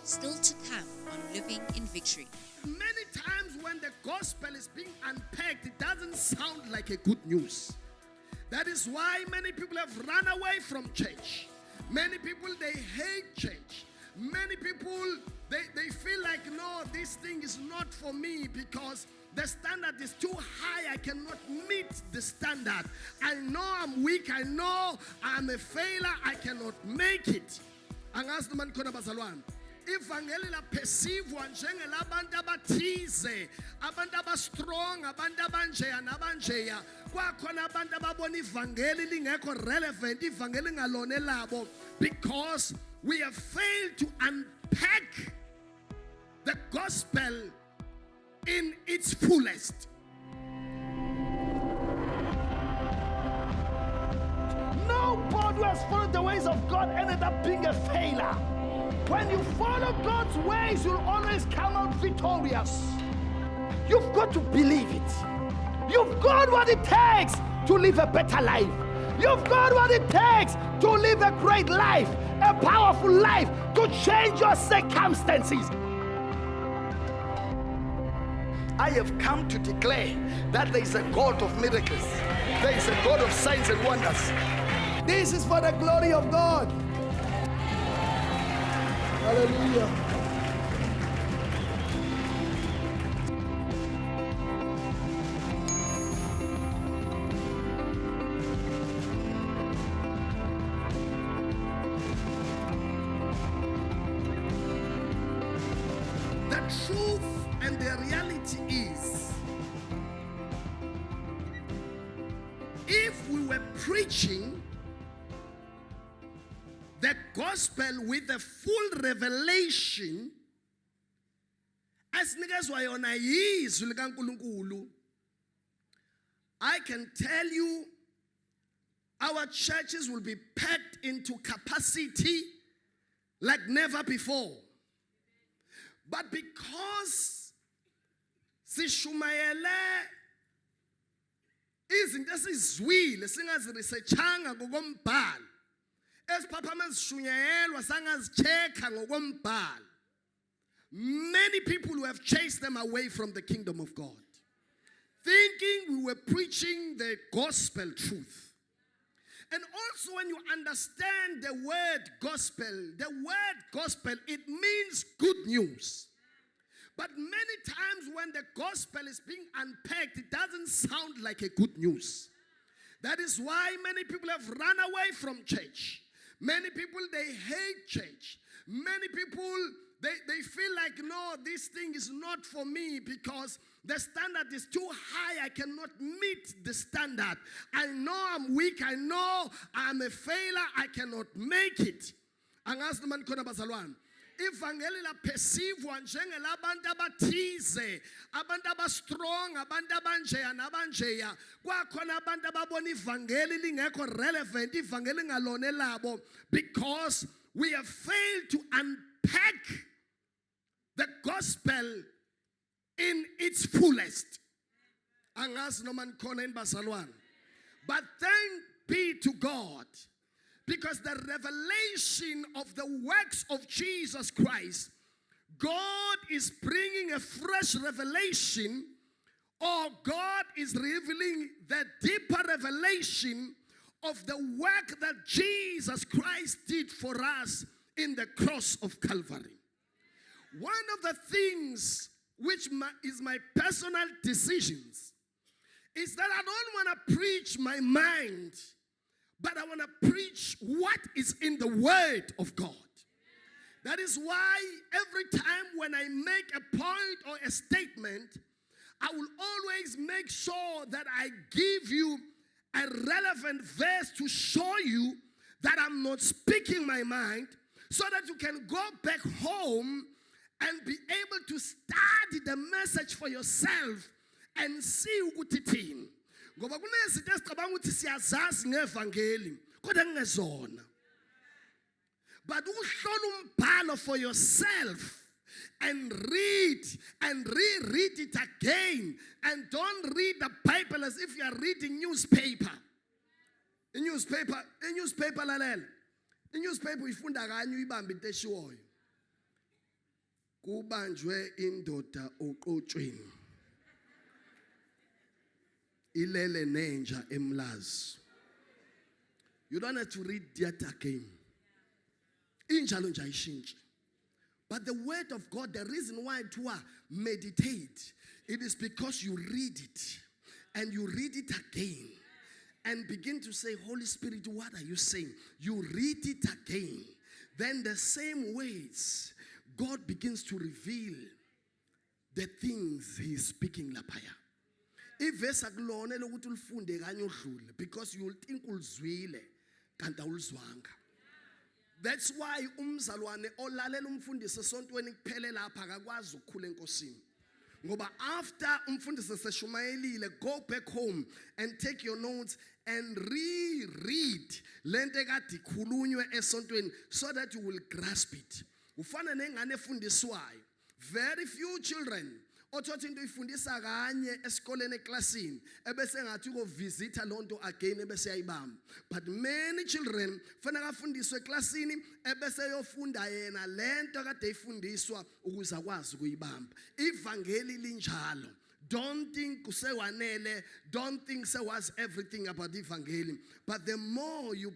Still to come on Living in Victory. Many times when the gospel is being unpacked, it doesn't sound like a good news. That is why many people have run away from church. Many people, they hate church. Many people, they feel like, no, this thing is not for me because the standard is too high. I cannot meet the standard. I know I'm weak. I know I'm a failure. I cannot make it. Angazi noma nikhona bazalwane. Ivangeli laphesivwa njengelabantu abathize, abantu abastrong, abantu abanjeya nabanjeya. Kwakhona abantu ababona ivangeli lingekho relevant, ivangeli ngalona elabo, because we have failed to unpack the gospel in its fullest. Nobody who has followed the ways of God ended up being a failure. When you follow God's ways, you'll always come out victorious. You've got to believe it. You've got what it takes to live a better life. You've got what it takes to live a great life, a powerful life, to change your circumstances. I have come to declare that there is a God of miracles. There is a God of signs and wonders. This is for the glory of God. Hallelujah. The truth and the reality is, if we were preaching the gospel with the full revelation, asinikezwa yona yizwi likaNkulunkulu, I can tell you our churches will be packed into capacity like never before. But because sishumayele izinto esizizwile singaziresearchanga ngokombhalo, many people who have chased them away from the kingdom of God, thinking we were preaching the gospel truth. And also when you understand the word gospel, it means good news. But many times when the gospel is being unpacked, it doesn't sound like a good news. That is why many people have run away from church. Many people, they hate church. Many people, they feel like, no, this thing is not for me because the standard is too high. I cannot meet the standard. I know I'm weak. I know I'm a failure. I cannot make it. Angazi noma nikhona bazalwane. Ivangeli laphesivwa njengelabantu abathize, abantu abastrong, abantu abanjeya nabanjeya. Kwakhona abantu ababona ivangeli lingekho relevant, ivangeli ngalona elabo, because we have failed to unpack the gospel in its fullest. Angazi noma nikhona yini bazalwane. But thank be to God, because the revelation of the works of Jesus Christ, God is bringing a fresh revelation, or God is revealing the deeper revelation of the work that Jesus Christ did for us in the cross of Calvary. One of the things which is my personal decisions is that I don't want to preach my mind, but I want to preach what is in the Word of God. That is why every time when I make a point or a statement, I will always make sure that I give you a relevant verse to show you that I'm not speaking my mind, so that you can go back home and be able to study the message for yourself and see ukuthi thini. Ngoba kunezinto esicabanga ukuthi siyazazi ngevangeli kodwa ngezona. But uhlola umbhalo for yourself and read and reread it again, and don't read the Bible as if you are reading newspaper. A newspaper lalela. A newspaper ifunda kanye uyibamba into eshiwoyo. kubanjwe indoda oqotshweni ilele nenja emlazi. You don't have to read that again. Injalo nje ayishintshe. But the word of God, the reason why to meditate, it is because you read it and you read it again and begin to say, Holy Spirit, what are you saying? You read it again. Then the same words, God begins to reveal the things He is speaking lapaya. Ivesa kulona lokuthi ulifunde kanye udlule because you will think ulizwile kanti awulizwanga. That's why umzalwane olalela umfundisi esontweni kuphele lapha akakwazi ukukhula enkosini. Ngoba after umfundisi seshumayelile, go back home and take your notes and reread lento ekade ikhulunywe esontweni so that you will grasp it. Ufana nengane efundiswayo. Very few children othothi into ifundisa kanye esikoleni eklasini ebese ngathi ukovisita lonto again ebese yayibamba. But many children fanele afundiswe eklasini ebese yofunda yena lento kade ifundiswa ukuze akwazi ukuyibamba. Ivangeli linjalo. Don't think kusewanele, don't think se was everything about the evangelium. But the more you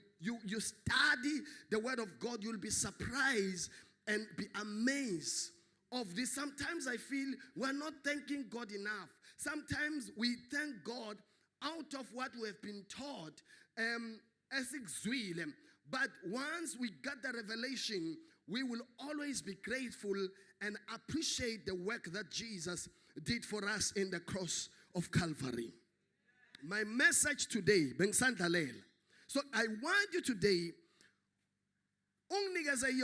study the word of God, you'll be surprised and be amazed of this. Sometimes I feel we're not thanking God enough. Sometimes we thank God out of what we have been taught as exuile. But once we got the revelation, we will always be grateful and appreciate the work that Jesus did for us in the cross of Calvary. My message today, bengisandalela. So I want you today, unginikeze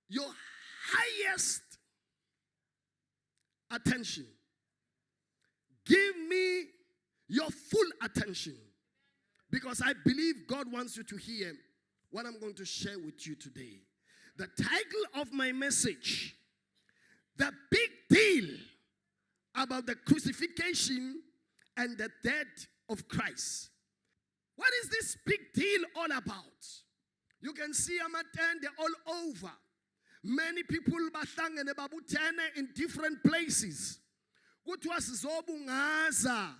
your highest attention. Give me your full attention, because I believe God wants you to hear what I'm going to share with you today. The title of my message, the big deal about the crucifixion and the death of Christ. What is this big deal all about? You can see amatende all over. Many people bahlangene babuthene in different places. Kuthiwa sizobungaza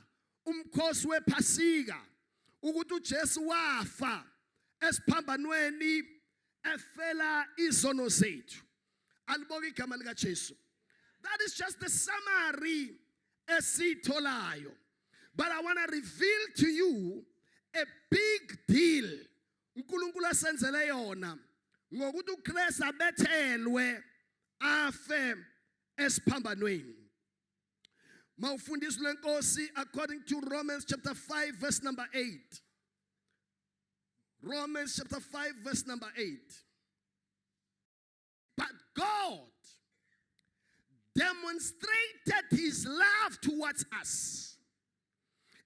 umkhosi wePhasika ukuthi uJesu wafa esiphambanweni efela izono zethu. Aliboka igama lika Jesu. That is just the summary esitholayo. But I want to reveal to you a big deal uNkulunkulu asenzele yona ngokuthi uKristu abethelwe afe esiphambanweni. Mawufundiswe lenkosi according to Romans chapter 5 verse number 8. Romans chapter 5 verse number 8. But God demonstrated His love towards us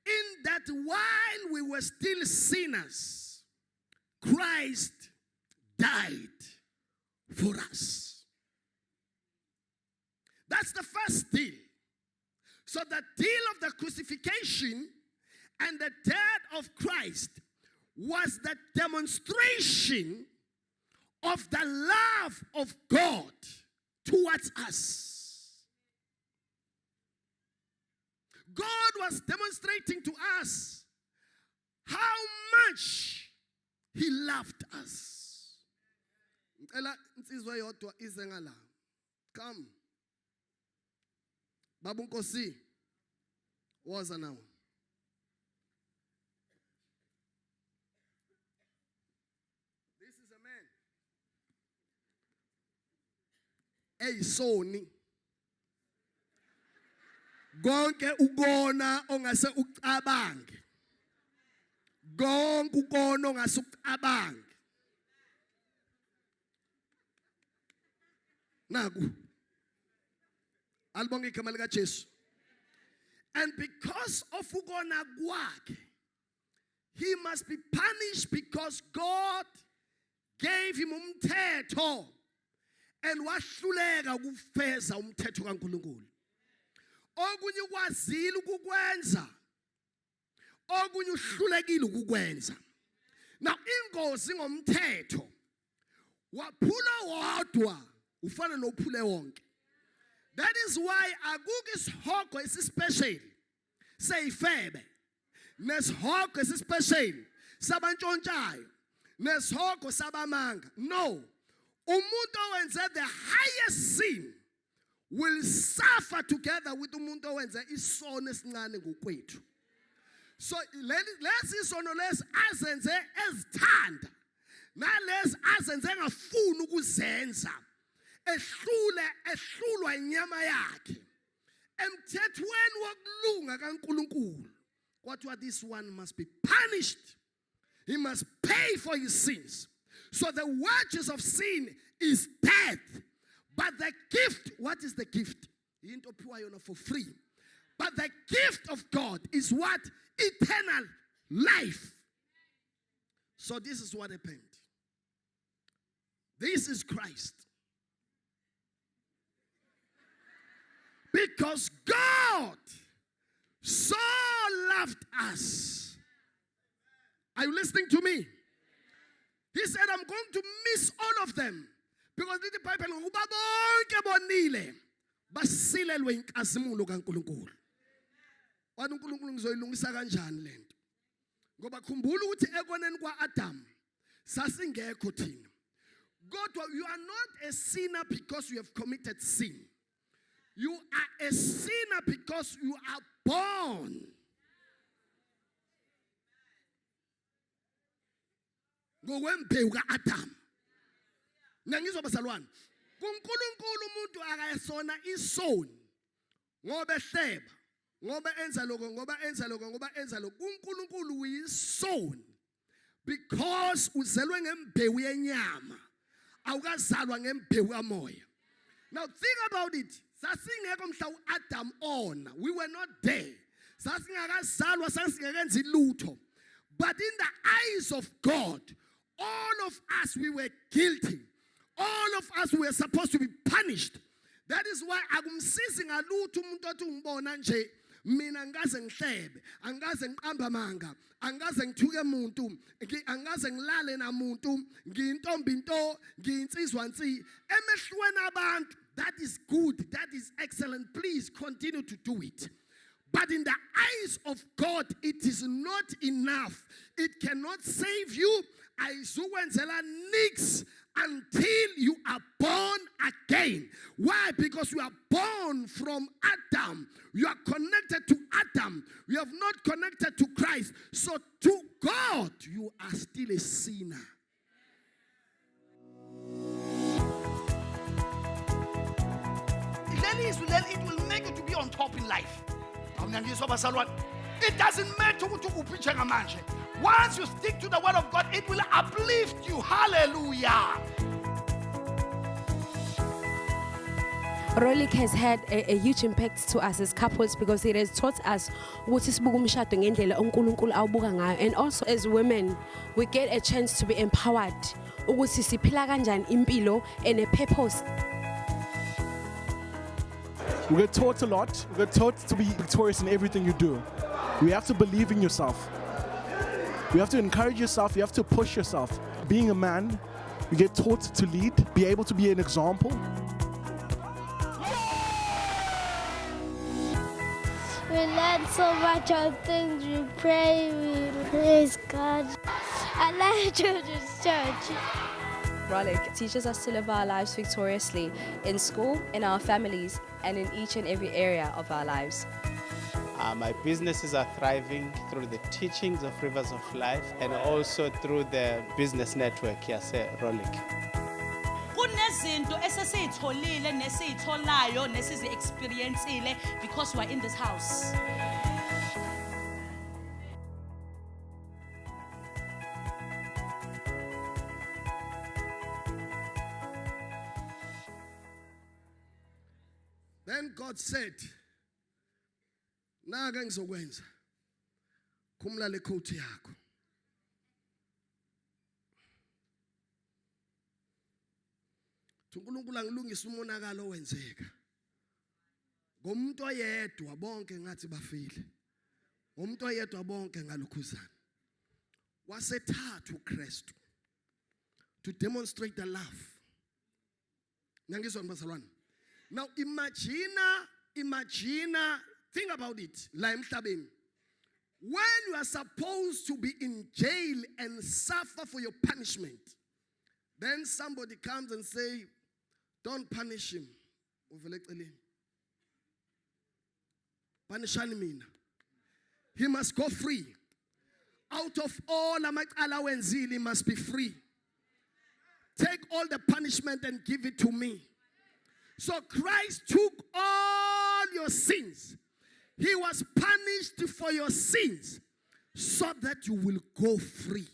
in that while we were still sinners, Christ died for us. That's the first deal. So the deal of the crucifixion and the death of Christ was the demonstration of the love of God towards us. God was demonstrating to us how much He loved us. Come. Babu Nkosi, what's now? This is a man. Hey, Sony. Konke ukona ongase ucabange. Konke ukona ongase ucabange. Naku. Albonge igama lika Jesu. And because of ukona kwakhe, he must be punished because God gave him umthetho and wahluleka ukufeza umthetho kaNkulunkulu. Okunye ukwazile ukukwenza, okunye uhlulekile ukukwenza. Now ingozi ngomthetho waphula wodwa ufana nophule wonke. That is why akukho isihogo esispecial seyifebe nesihogo esispecial sabantshontshayo nesihogo sabamanga. No. Umuntu owenze the highest sin will suffer together with umuntu owenze isono esincane ngokwethu. So lesi isono lesi azenze ezithanda nalesi azenze ngafuni ukuzenza ehlulwa inyama yakhe emthethweni wokulunga kaNkulunkulu. What this one must be punished. He must pay for his sins. So the wages of sin is death. But the gift, what is the gift? Into ophiwa yona for free. But the gift of God is what? Eternal life. So this is what happened. This is Christ. Because God so loved us. Are you listening to me? He said, I'm going to miss all of them. Because the Bible ngokuba bonke bonile basilelwe inkazimulo kaNkulunkulu. Wathi uNkulunkulu ngizoyilungisa kanjani lento? Ngoba khumbula ukuthi ekoneni kwaAdam sasingekho thina. God, you are not a sinner because you have committed sin. You are a sinner because you are born. Ngokwembewu kaAdam. Ngizwa bazalwane. kuNkulunkulu umuntu akayesona isoni ngoba ehleba, ngoba enza lokho, ngoba enza lokho, ngoba enza lokho. kuNkulunkulu uyisoni because uzelwe ngembewu yenyama. Awukazalwa ngembewu kamoya. Now think about it. Sasingekho mhla uAdam ona. We were not there. Sasingakazalwa, sasingakenzi lutho. But in the eyes of God, all of us, we were guilty. All of us were supposed to be punished. That is why akumsizi ngalutho umuntu othi ungibona nje mina ngaze ngihlebe, angaze ngiqamba manga, angaze ngithuke umuntu, angaze ngilale namuntu, ngiyintombi into, ngiyinsizwa nsi. Emehlweni abantu, that is good, that is excellent. Please continue to do it. But in the eyes of God, it is not enough. It cannot save you. Ayizukwenzela nix until you are born again. Why? Because you are born from Adam. You are connected to Adam. You have not connected to Christ. So to God, you are still a sinner. It will make you to be on top in life. It doesn't matter what you. Once you stick to the word of God, it will uplift you. Hallelujah. Rolik has had a huge impact to us as couples because it has taught us what is ngendlela uNkulunkulu awubuka ngayo. And also as women, we get a chance to be empowered ukuthi siphila kanjani impilo and a purpose. We get taught a lot. We get taught to be victorious in everything you do. You have to believe in yourself. You have to encourage yourself. You have to push yourself. Being a man, you get taught to lead, be able to be an example. We learn so much of things. We pray, we praise God. I like children's church. Rolik teaches us to live our lives victoriously in school, in our families, and in each and every area of our lives. My businesses are thriving through the teachings of Rivers of Life and also through the business network Rolik. Kunezinto esesizitholile nesizitholayo nesizi-experienceile because we are in this house. Then God said, "Naga ngizokwenza. Khumula le coat yakho." uNkulunkulu angilungisa umonakalo owenzeka. Ngomuntu oyedwa bonke ngathi bafile. Ngomuntu oyedwa bonke ngalokhuzana. Wasethatha uKristu to demonstrate the love Nangizwa bazalwane. Now imagine, think about it. La emhlabeni. When you are supposed to be in jail and suffer for your punishment, then somebody comes and say, don't punish him. Punish him. He must go free. Out of all amacala, he must be free. Take all the punishment and give it to me. So Christ took all your sins. He was punished for your sins so that you will go free.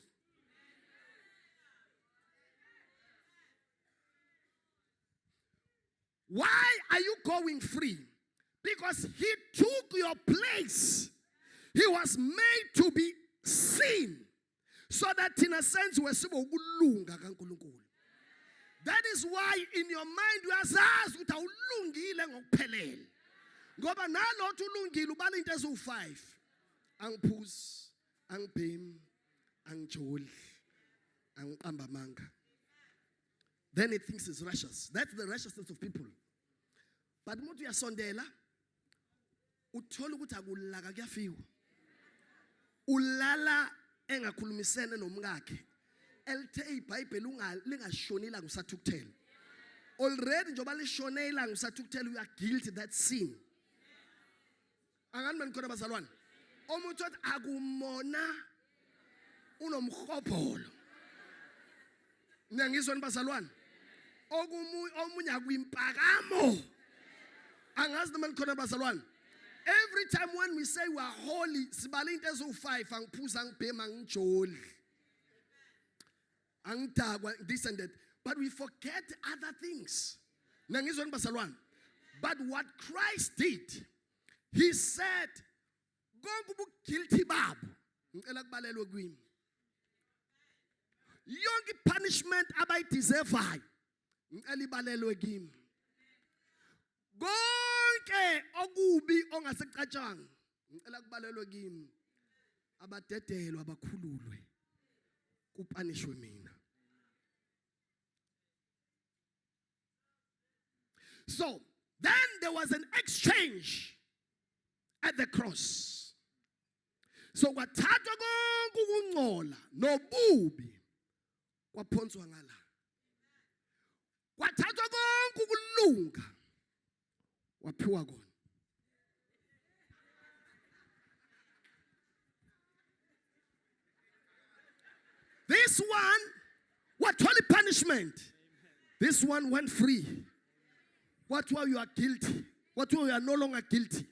Why are you going free? Because he took your place. He was made to be sin. So that in a sense, we're that is why in your mind you are zazi uta ulungile ngokuphelele. Ngoba nalothi ulungile ubala into ezu5. Angiphuzi, angibhemi, angijoli, angiqamba amanga. Then it thinks it's righteous. That's the righteousness of people. But umuntu uyasondela uthola ukuthi akulaka kuyafika. Ulala engakhulumisene nomkakhe. Elithe iBhayibheli lingashonela ngusathukuthela. Already njoba lishonela ngusathukuthela you are guilty that sin. Angani manikhona bazalwane. Umuntu othi akumona unomhobholo. Ngiyangizwa nibazalwane. Omunye akwimpakamo. Angazi noma nikhona bazalwane. Every time when we say we are holy, sibala into ezo5 angiphuza angibhema ngijoli. Angidakwa this and that. But we forget other things. Ngiyangizwa nibazalwane. But what Christ did, he said, konke ubuguilty babo ngicela kubalelwe kwimi. Yonke punishment abayideservayo ngicela ibalelwe kimi. Konke okubi ongasecatshanga ngicela kubalelwe kimi. Abadedelwa abakhululwe kupanishwe mina. So then there was an exchange at the cross. So kwathathwa konke ukungcola nobubi kwaphonswa ngala. Kwathathwa konke ukulunga waphiwa kona. This one what holy punishment. This one went free. What while you are guilty? What while you are no longer guilty?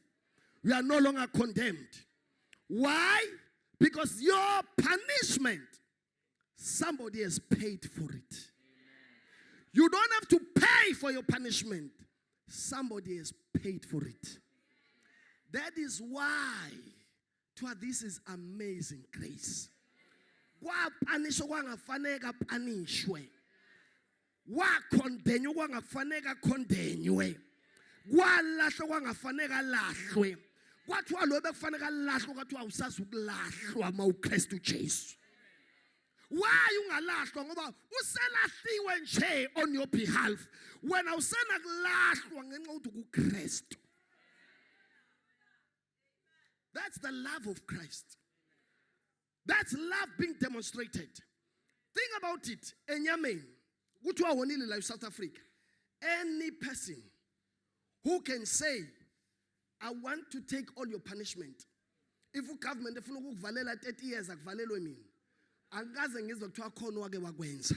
You are no longer condemned. Why? Because your punishment, somebody has paid for it. You don't have to pay for your punishment. Somebody has paid for it. That is why this is amazing grace. Kwapanishwa kwangafaneka panishwe. Wakondenya kwangafaneka kondenywe. Kwalahlwa kwangafaneka lahlwe. Kwathiwa lo bekufaneka lahlwe kwathiwa usazi ukulahlwa mawuKristu Jesu. Why ungalahlwa ngoba uselahliwe nje on your behalf. Wena usena kulahlwa ngenxa ukuthi kuKristu. That's the love of Christ. That's love being demonstrated. Think about it. Enyameni kuthiwa wonile la South Africa. Any person who can say, I want to take all your punishment. If the government efuna ukukuvalela 30 years akuvalelwe mina. Angaze ngizwe kuthiwa khona wake wakwenza.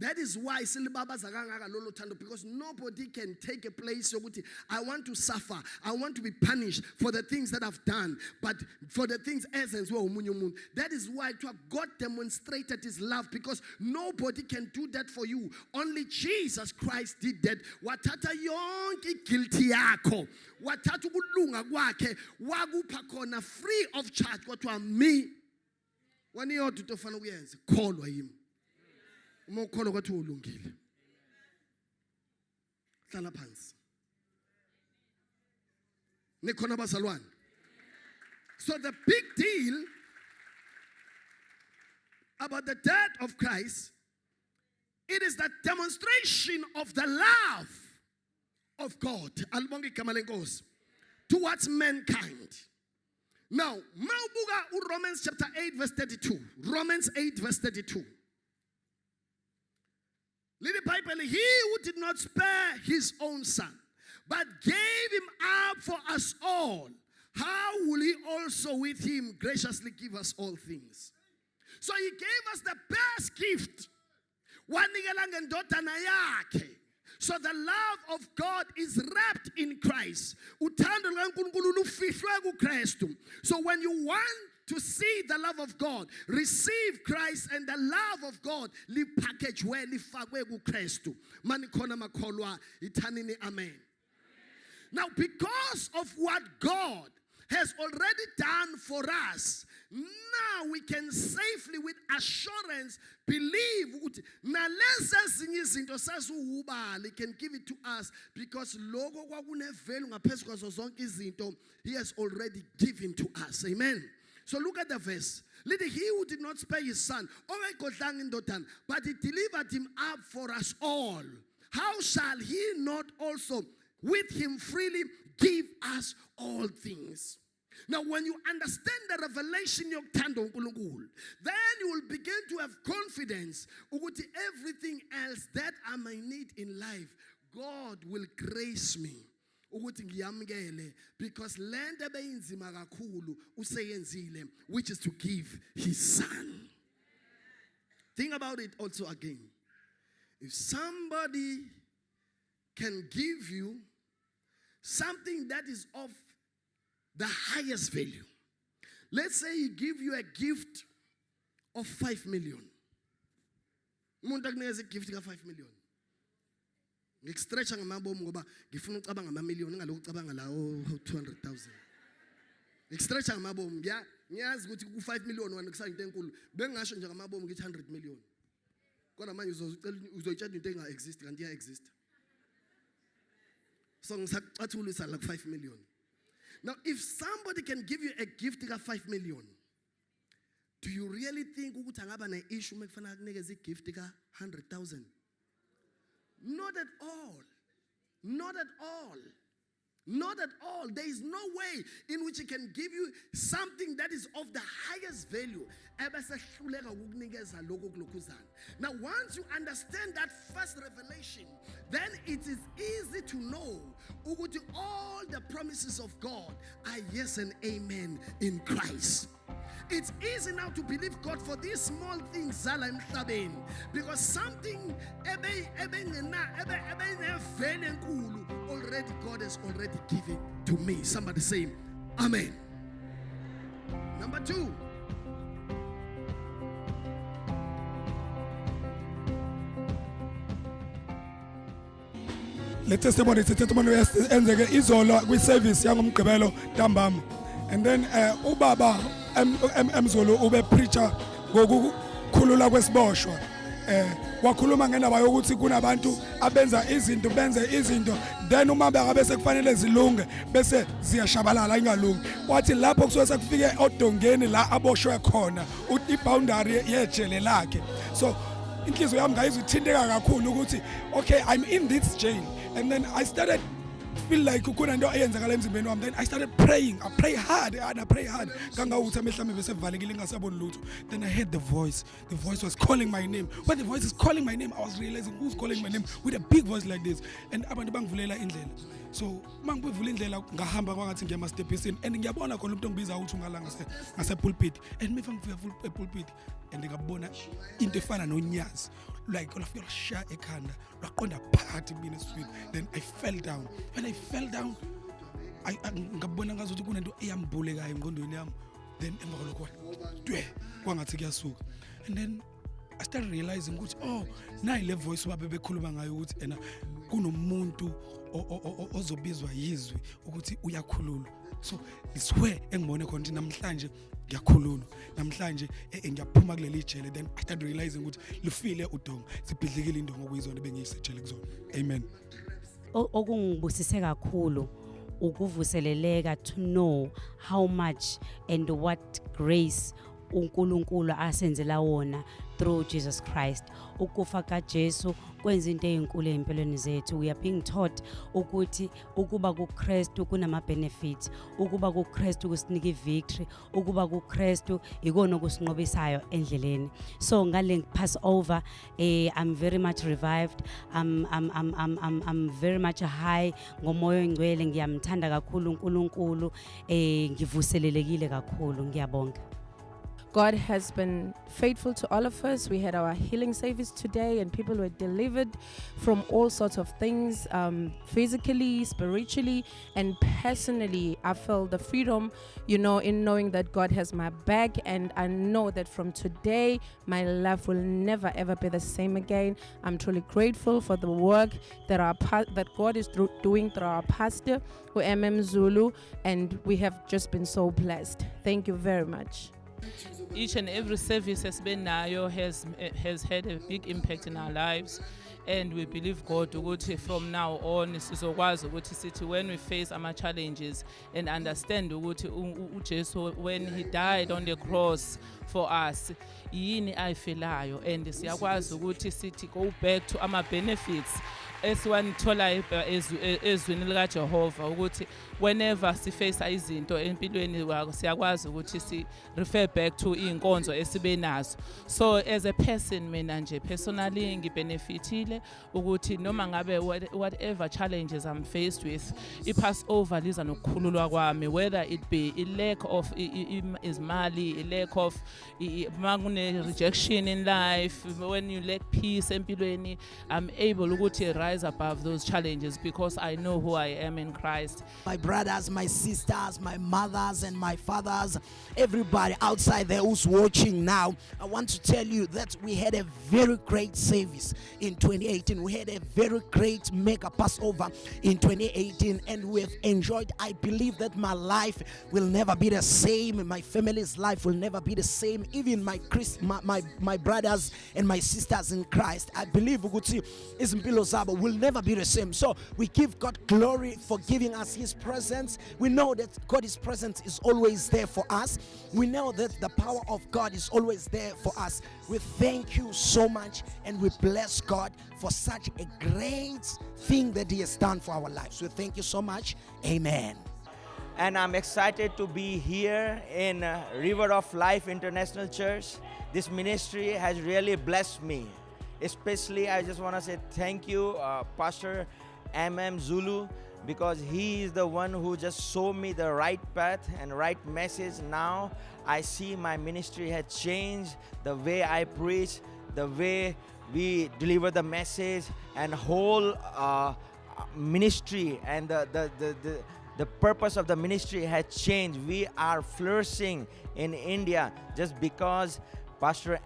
That is why silibabaza kangaka lolo thando, because nobody can take a place yokuthi I want to suffer, I want to be punished for the things that I've done, but for the things ezenziwe umunye umuntu. That is why God demonstrated his love, because nobody can do that for you. Only Jesus Christ did that. Wathatha yonke guilty yakho, wathatha ukulunga kwakhe, wakupha khona free of charge. Kwathiwa me wani yodwa into ofana ukuyenza kholwa yimi. Uma ukholwa kwathi ulungile. Hlala phansi. Nikhona bazalwane. So the big deal about the death of Christ It is the demonstration of the love of God. Alibonge igama lenkosi. Towards mankind. Now, mawubuka Romans chapter 8 verse 32. Romans 8 verse 32. Little Bible, he who did not spare his own son, but gave him up for us all, how will he also with him graciously give us all things? So he gave us the best gift. Wanikela ngendodana yakhe. So the love of God is wrapped in Christ. Uthando lukaNkulunkulu lufihlwe kuKristu. So when you want to see the love of God, receive Christ, and the love of God lipackage where lifakwe kuKristu. Manikhona makholwa ithanini amen. Now because of what God has already done for us, now we can safely with assurance believe he can give it to us because he has already given to us. Amen. So look at the verse. He who did not spare his son, but he delivered him up for us all. How shall he not also with him freely give us all things? Now, when you understand the revelation then you will begin to have confidence ukuthi everything else that I may need in life, God will grace me ukuthi ngiyamkele because lento ebeyinzima kakhulu useyenzile, which is to give his son. Think about it also again. If somebody can give you something that is of the highest value. Let's say he give you a gift of 5 million. Umuntu akunikeza igift ka 5 million. Ngikstretcha ngamabomu ngoba ngifuna ucabanga ama million ngalokho ucabanga lawo 200,000. Ngikstretcha ngamabomu ngiyazi ukuthi ku 5 million wena kusayinto enkulu. Bengasho nje ngamabomu ngithi 100 million. Kodwa manje uzoyitshela into enga exist kanti iya exist. So ngisacathulisa la 5 million. Now, if somebody can give you a gift of 5 million, do you really think ukuthi angaba ne issue mekufana akunikeza igift ka 100,000? Not at all. Not at all. Not at all. There is no way in which he can give you something that is of the highest value. Now, once you understand that first revelation, then it is easy to know all the promises of God are yes and amen in Christ. It's easy now to believe God for these small things because something already God has already given to me. Somebody say amen. Number 2. Le testimony enzeke izolo kwi-service yangomgqibelo ntambama, and then ubaba emzulu ube preacher ngokukhulula kwesiboshwa, wakhuluma ngendaba yokuthi kunabantu abenza izinto then uma bekabe sekufanele zilunge bese ziyashabalala ingalungi. Wathi lapho kusuke sekufike odongeni la aboshwe khona i-boundary yejele lakhe. So inhliziyo yami ngayizithinteka kakhulu ukuthi okay, I'm in this jail. And then I started feel like kunento eyenzakala emzimbeni wami. Then I started praying. I pray hard. Kangawuthi amehla ami bese valekile ngasaboni lutho. Then I heard the voice. The voice was calling my name. When the voice is calling my name, I was realizing who's calling my name with a big voice like this. And abantu bangivulela indlela. So mangivula indlela ngahamba kwangathi ngiyama stepesini and ngiyabona khona umuntu ongibiza ukuthi ungala ngase pulpit. And me ngifika pulpit and ngabona into efana nonyazi. Like olafika shaya ekhanda laqonda phakathi mina eswini. Then I fell down. When I fell down, I ngabona ngazuthi kunento eyambulekayo engqondweni yami. Then emva kwalokho kwangathi kuyasuka. And then I started realizing ukuthi nayi le voice wabebekhuluma ngayo ukuthi ena kunomuntu ozobizwa yizwi ukuthi uyakhululwa. So it's where engibone khona namhlanje ngiyakhululwa. Namhlanje ngiyaphuma kuleli jele. Then I started realizing ukuthi lufile udongo sibhidlikile indongo okuyizona bengiyisejele kuzona. Amen. Okungibusise kakhulu ukuvuseleleka to know how much and what grace uNkulunkulu asenzela wona through Jesus Christ. Ukufa kaJesu kwenza into ezinkulu empilweni zethu. We are being taught ukuthi ukuba kuKristu kunama benefits, ukuba kuKristu kusinika victory, ukuba kuKristu ikona okusinqobisayo endleleni. So ngale Passover I'm very much revived. I'm very much high ngomoya ongcwele. Ngiyamthanda kakhulu uNkulunkulu, ngivuselelekile kakhulu. Ngiyabonga. God has been faithful to all of us. We had our healing service today and people were delivered from all sorts of things, physically, spiritually, and personally. I felt the freedom, in knowing that God has my back, and I know that from today, my life will never ever be the same again. I'm truly grateful for the work that God is doing through our pastor, Zulu, and we have just been so blessed. Thank you very much. Each and every service has had a big impact in our lives, and we believe God ukuthi from now on sizokwazi ukuthi sithi when we face our challenges and understand ukuthi uJesu when he died on the cross for us yini ayifelayo, and siyakwazi ukuthi sithi go back to our benefits esiwanithola ezweni likaJehova, ukuthi whenever siface izinto empilweni siyakwazi ukuthi si refer back to inkonzo esibe nazo. So as a person, mina nje personally ngibenefitile ukuthi noma ngabe whatever challenges I'm faced with, iPassover liza nokukhululwa kwami, whether it be a lack of izimali, a lack of magune rejection in life, when you lack peace empilweni, I'm able ukuthi rise above those challenges because I know who I am in Christ. My brothers, my sisters, my mothers and my fathers, everybody outside there who's watching now, I want to tell you that we had a very great service in 2018. We had a very great mega Passover in 2018, and we have enjoyed. I believe that my life will never be the same. My family's life will never be the same. Even my brothers and my sisters in Christ, I believe izimpilo zabo will never be the same. So we give God glory for giving us His presence. We know that God's presence is always there for us. We know that the power of God is always there for us. We thank you so much, and we bless God for such a great thing that He has done for our lives. We thank you so much. Amen. And I'm excited to be here in River of Life International Church. This ministry has really blessed me. Especially, I just want to say thank you, Pastor Zulu, because he is the one who just showed me the right path and right message. Now I see my ministry has changed, the way I preach, the way we deliver the message, and whole ministry and the purpose of the ministry has changed. We are flourishing in India just because Pastor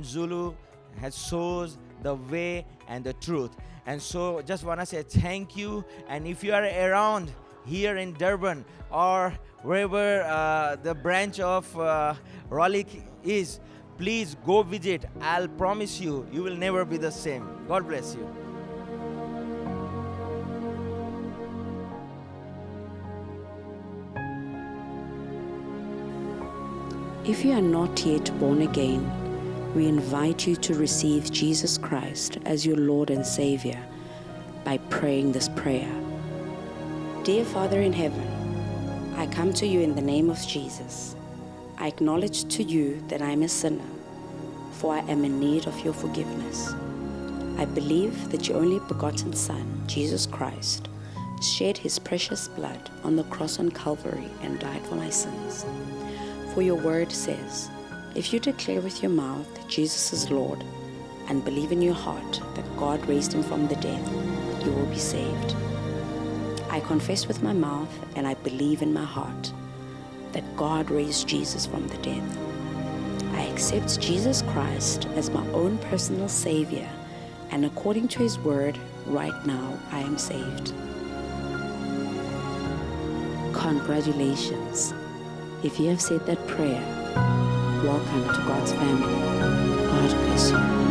Zulu has shows the way and the truth. And so just want to say thank you. And if you are around here in Durban or wherever the branch of Raleigh is, please go visit. I'll promise you, you will never be the same. God bless you. If you are not yet born again, we invite you to receive Jesus Christ as your Lord and Savior by praying this prayer. Dear Father in heaven, I come to you in the name of Jesus. I acknowledge to you that I am a sinner, for I am in need of your forgiveness. I believe that your only begotten Son, Jesus Christ, shed his precious blood on the cross on Calvary and died for my sins. For your word says, if you declare with your mouth that Jesus is Lord and believe in your heart that God raised him from the dead, you will be saved. I confess with my mouth and I believe in my heart that God raised Jesus from the dead. I accept Jesus Christ as my own personal Savior, and according to his word, right now I am saved. Congratulations. If you have said that prayer, welcome to God's family. God bless you.